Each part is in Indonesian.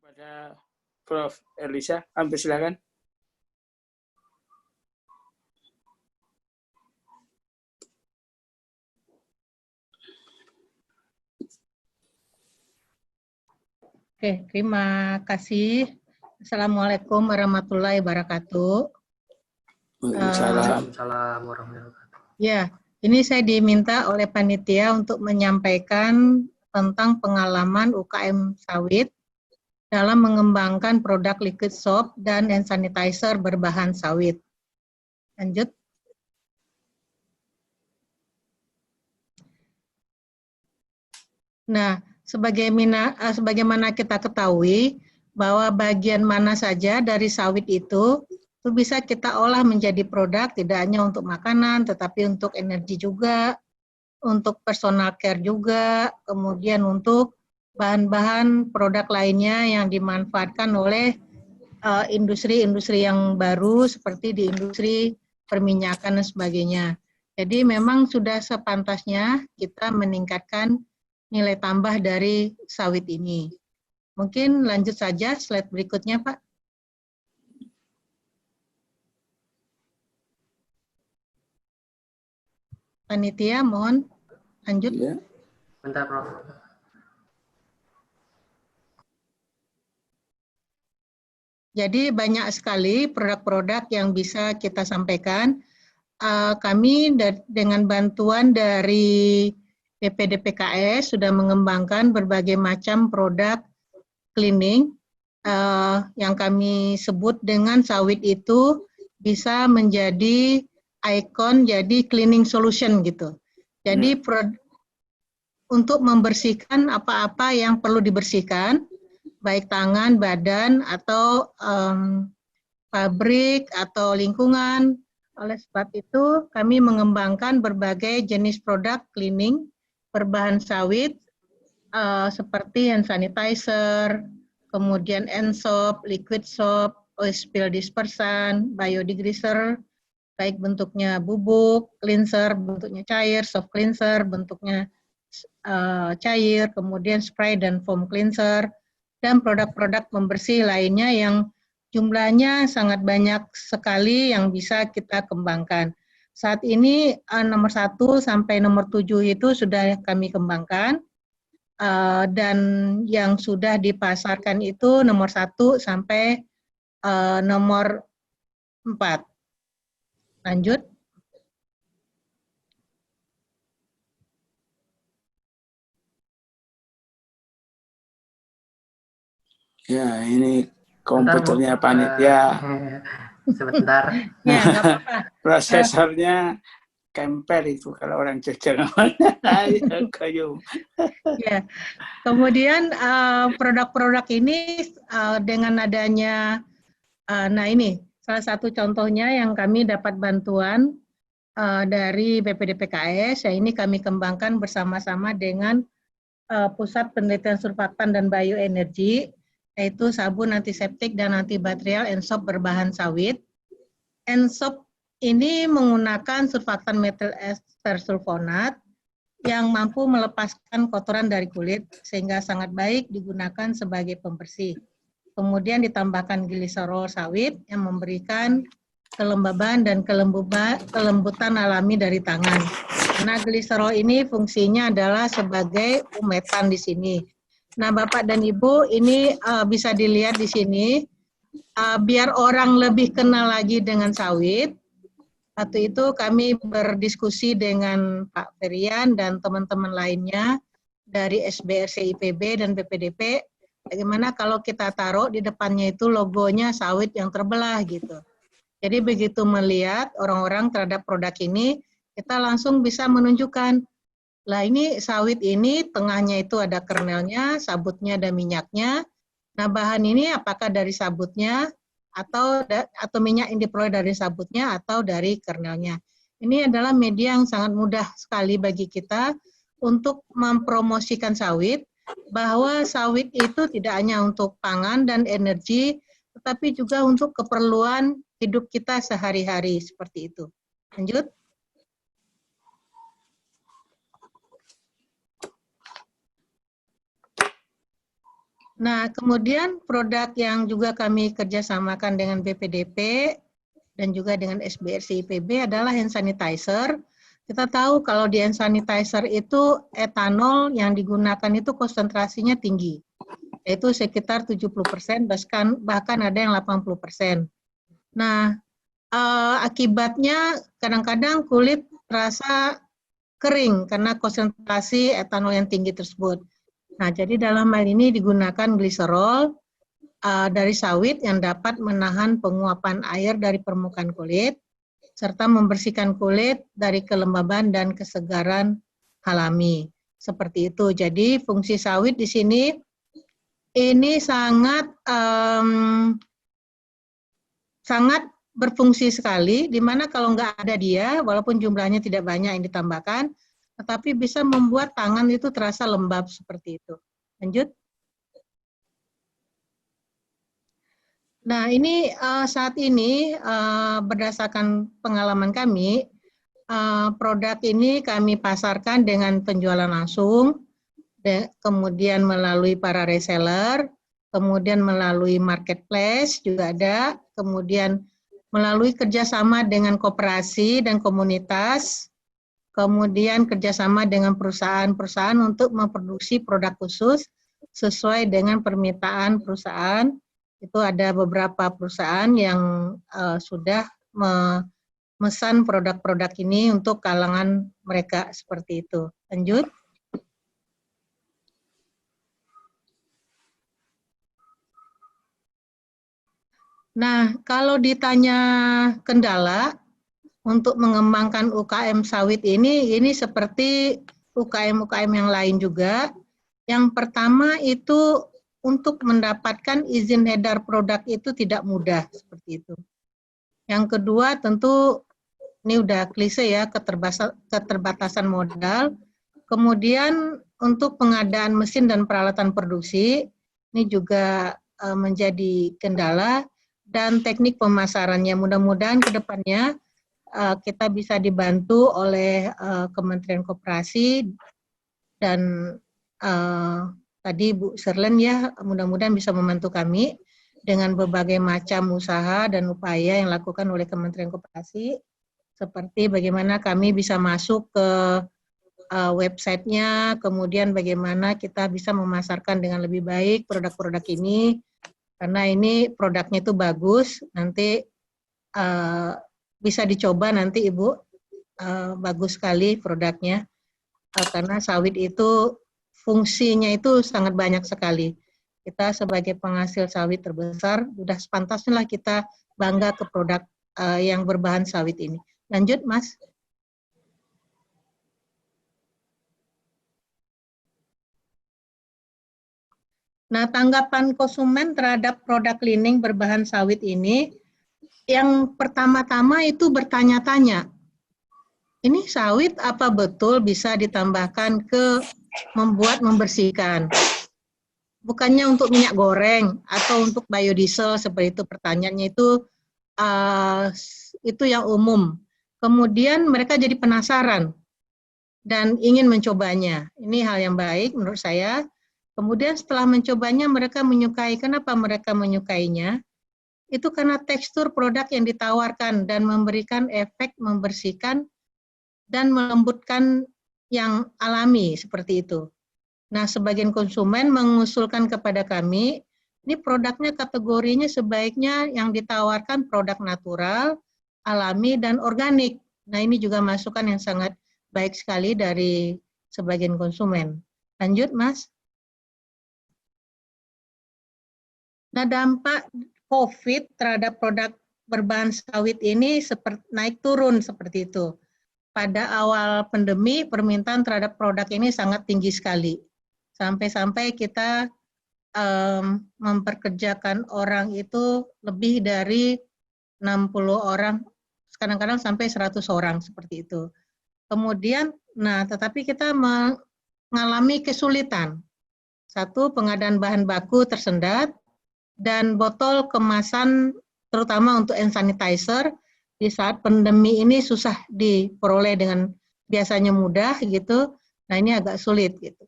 Pada Prof. Elisa, silakan. Oke, terima kasih. Assalamualaikum warahmatullahi wabarakatuh. Waalaikumsalam warahmatullahi wabarakatuh. Ya, ini saya diminta oleh panitia untuk menyampaikan tentang pengalaman UKM sawit dalam mengembangkan produk liquid soap dan hand sanitizer berbahan sawit. Lanjut. Nah, sebagaimana kita ketahui bahwa bagian mana saja dari sawit itu bisa kita olah menjadi produk, tidak hanya untuk makanan, tetapi untuk energi juga, untuk personal care juga, kemudian untuk bahan-bahan produk lainnya yang dimanfaatkan oleh industri-industri yang baru seperti di industri perminyakan dan sebagainya. Jadi memang sudah sepantasnya kita meningkatkan nilai tambah dari sawit ini. Mungkin lanjut saja slide berikutnya, Pak. Panitia, mohon lanjut. Ya. Bentar, Prof. Jadi banyak sekali produk-produk yang bisa kita sampaikan. Kami dengan bantuan dari BPDPKS sudah mengembangkan berbagai macam produk cleaning yang kami sebut dengan sawit itu bisa menjadi ikon, jadi cleaning solution gitu. Jadi untuk membersihkan apa-apa yang perlu dibersihkan, baik tangan, badan, atau pabrik atau lingkungan. Oleh sebab itu, kami mengembangkan berbagai jenis produk cleaning berbahan sawit seperti hand sanitizer, kemudian hand soap, liquid soap, oil spill dispersan, biodegreaser, baik bentuknya bubuk, cleanser, bentuknya cair, soft cleanser, bentuknya cair, kemudian spray dan foam cleanser, dan produk-produk pembersih lainnya yang jumlahnya sangat banyak sekali yang bisa kita kembangkan. Saat ini nomor 1 sampai nomor 7 itu sudah kami kembangkan, dan yang sudah dipasarkan itu nomor 1 sampai nomor 4. Lanjut. Ya, ini komputernya panitia. Sebentar. Ya, nggak apa-apa. Prosesornya Kemper itu kalau orang Jogja namanya kayu. Ya, kemudian produk-produk ini dengan adanya, nah ini salah satu contohnya yang kami dapat bantuan dari BPDPKS, ya ini kami kembangkan bersama-sama dengan Pusat Penelitian Surfaktan dan Bioenergi, yaitu sabun antiseptik dan antibakterial Ensop berbahan sawit. Ensop ini menggunakan surfaktan metil ester sulfonat yang mampu melepaskan kotoran dari kulit sehingga sangat baik digunakan sebagai pembersih. Kemudian ditambahkan gliserol sawit yang memberikan kelembaban dan kelembutan alami dari tangan. Karena gliserol ini fungsinya adalah sebagai umetan di sini. Nah, Bapak dan Ibu, ini bisa dilihat di sini, biar orang lebih kenal lagi dengan sawit. Waktu itu kami berdiskusi dengan Pak Ferian dan teman-teman lainnya dari SBRC IPB dan BPDP, bagaimana kalau kita taruh di depannya itu logonya sawit yang terbelah gitu. Jadi begitu melihat orang-orang terhadap produk ini, kita langsung bisa menunjukkan, lah ini sawit ini tengahnya itu ada kernelnya, sabutnya ada minyaknya. Nah bahan ini apakah dari sabutnya atau minyak yang diperoleh dari sabutnya atau dari kernelnya. Ini adalah media yang sangat mudah sekali bagi kita untuk mempromosikan sawit, bahwa sawit itu tidak hanya untuk pangan dan energi, tetapi juga untuk keperluan hidup kita sehari-hari seperti itu. Lanjut. Nah, kemudian produk yang juga kami kerjasamakan dengan BPDP dan juga dengan SBRC IPB adalah hand sanitizer. Kita tahu kalau di hand sanitizer itu etanol yang digunakan itu konsentrasinya tinggi, yaitu sekitar 70%, bahkan ada yang 80%. Nah, akibatnya kadang-kadang kulit terasa kering karena konsentrasi etanol yang tinggi tersebut. Nah, jadi dalam hal ini digunakan gliserol dari sawit yang dapat menahan penguapan air dari permukaan kulit, serta membersihkan kulit dari kelembaban dan kesegaran alami. Seperti itu. Jadi fungsi sawit di sini ini sangat sangat berfungsi sekali, di mana kalau nggak ada dia, walaupun jumlahnya tidak banyak yang ditambahkan, tetapi bisa membuat tangan itu terasa lembab seperti itu. Lanjut. Nah, ini saat ini berdasarkan pengalaman kami, produk ini kami pasarkan dengan penjualan langsung, kemudian melalui para reseller, kemudian melalui marketplace juga ada, kemudian melalui kerjasama dengan koperasi dan komunitas, kemudian kerjasama dengan perusahaan-perusahaan untuk memproduksi produk khusus sesuai dengan permintaan perusahaan. Itu ada beberapa perusahaan yang sudah memesan produk-produk ini untuk kalangan mereka seperti itu. Lanjut. Nah, kalau ditanya kendala untuk mengembangkan UKM sawit ini seperti UKM-UKM yang lain juga. Yang pertama itu untuk mendapatkan izin edar produk itu tidak mudah seperti itu. Yang kedua tentu ini udah klise ya, keterbatasan modal. Kemudian untuk pengadaan mesin dan peralatan produksi ini juga menjadi kendala, dan teknik pemasarannya. Mudah-mudahan ke depannya kita bisa dibantu oleh Kementerian Koperasi dan tadi Bu Sherlyn ya, mudah-mudahan bisa membantu kami dengan berbagai macam usaha dan upaya yang dilakukan oleh Kementerian Koperasi, seperti bagaimana kami bisa masuk ke websitenya, kemudian bagaimana kita bisa memasarkan dengan lebih baik produk-produk ini, karena ini produknya itu bagus, nanti bisa dicoba nanti Ibu, bagus sekali produknya, karena sawit itu fungsinya itu sangat banyak sekali. Kita sebagai penghasil sawit terbesar, sudah sepantasnya lah kita bangga ke produk yang berbahan sawit ini. Lanjut, Mas. Nah, tanggapan konsumen terhadap produk cleaning berbahan sawit ini, yang pertama-tama itu bertanya-tanya, ini sawit apa betul bisa ditambahkan ke membersihkan? Bukannya untuk minyak goreng atau untuk biodiesel seperti itu, pertanyaannya itu yang umum. Kemudian mereka jadi penasaran dan ingin mencobanya. Ini hal yang baik menurut saya. Kemudian setelah mencobanya mereka menyukai. Kenapa mereka menyukainya? Itu karena tekstur produk yang ditawarkan dan memberikan efek membersihkan dan melembutkan yang alami seperti itu. Nah, sebagian konsumen mengusulkan kepada kami, ini produknya kategorinya sebaiknya yang ditawarkan produk natural, alami, dan organik. Nah, ini juga masukan yang sangat baik sekali dari sebagian konsumen. Lanjut, Mas. Nah, dampak COVID terhadap produk berbahan sawit ini naik turun seperti itu. Pada awal pandemi, permintaan terhadap produk ini sangat tinggi sekali. Sampai-sampai kita memperkerjakan orang itu lebih dari 60 orang, kadang-kadang sampai 100 orang seperti itu. Kemudian, tetapi kita mengalami kesulitan. Satu, pengadaan bahan baku tersendat, dan botol kemasan terutama untuk hand sanitizer di saat pandemi ini susah diperoleh dengan biasanya mudah gitu. Nah, ini agak sulit gitu.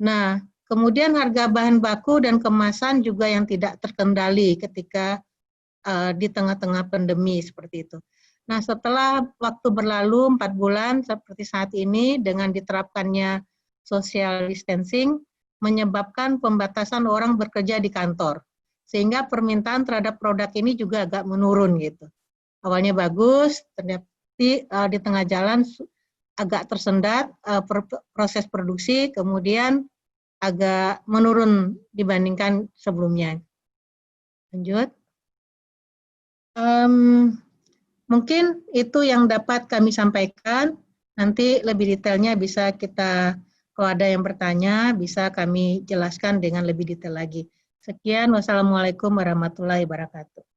Nah, Kemudian harga bahan baku dan kemasan juga yang tidak terkendali ketika di tengah-tengah pandemi seperti itu. Nah, setelah waktu berlalu 4 bulan seperti saat ini dengan diterapkannya social distancing menyebabkan pembatasan orang bekerja di kantor. Sehingga permintaan terhadap produk ini juga agak menurun gitu. Awalnya bagus, ternyata di tengah jalan agak tersendat proses produksi, kemudian agak menurun dibandingkan sebelumnya. Lanjut. Mungkin itu yang dapat kami sampaikan. Nanti lebih detailnya bisa kita, kalau ada yang bertanya, bisa kami jelaskan dengan lebih detail lagi. Sekian, wassalamualaikum warahmatullahi wabarakatuh.